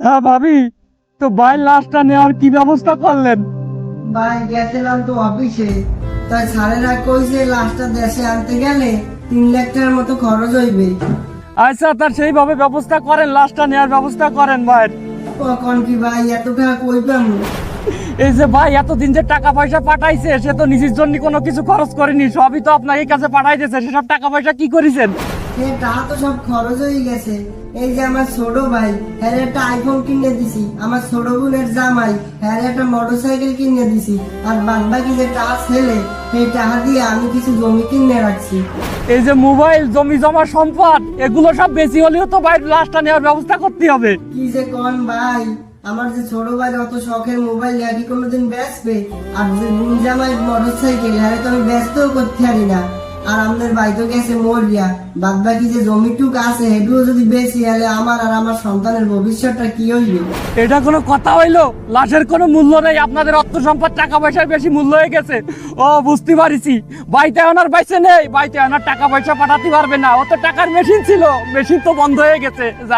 হ্যাঁ ভাবি, তো ভাই লাশটা নেওয়ার কি ব্যবস্থা করলেন? ভাই গেছিলাম তো অফিসে, তাই স্যারেরা কইছে লাশটা দেশে আনতে গেলে 3 লাখ টাকার মতো খরচ হইবে। আচ্ছা, তার সেইভাবে ব্যবস্থা করেন, লাশটা নেওয়ার ব্যবস্থা করেন ভাই। কখন কি ভাই এত টাকা কই পামু? এই যে ভাই এতদিন যে টাকা পয়সা পাঠাইছে, সে তো নিজের জন্য কোনো কিছু খরচ করেনি, সবই তো আপনার কাছে পাঠাইতেছে। সেসব টাকা পয়সা কি করেছেন? টাকা তো সব খরচ হয়ে গেছে। এই যে আমার ছোট ভাই, হ্যাঁ একটা আইফোন কিনে দিছি। আমার ছোট বোনের জামাই, হ্যাঁ একটা মোটরসাইকেল কিনে দিছি। আর বাদ বাকি যে টাকা ছেলে, সেই টাকা দিয়ে আমি কিছু জমি কিনে রাখছি। এই যে মোবাইল, জমি জমা, সম্পদ, এগুলো সব বেশি হলেও তো ভাই লাশটা নেওয়ার ব্যবস্থা করতে হবে। কি যে কোন ভাই, আমার যে ছোট ভাই অত শখের মোবাইল কি কোনোদিন বেচবে? আর যে বোন জামাই মোটরসাইকেল, হ্যাঁ তো আমি ব্যস্তও করতে পারি না। আর আমাদের ভাই তো গেছে মরিয়া, বাদ বাকি যে জমিটুক আছে এগুলো যদি বেশি হলে আমার আর আমার সন্তানের ভবিষ্যৎটা কি হইবে? এটা কোনো কথা হইলো? লাশের কোনো মূল্য নেই, আপনাদের অর্থ সম্পদ টাকা পয়সার বেশি মূল্য হয়ে গেছে। ও বুঝতে পারিছি, বাইতে আনার বাইসে নেই, বাইতে আনার টাকা পয়সা পাঠাতে পারবে না। ও তো টাকার মেশিন ছিল, মেশিন তো বন্ধ হয়ে গেছে, যার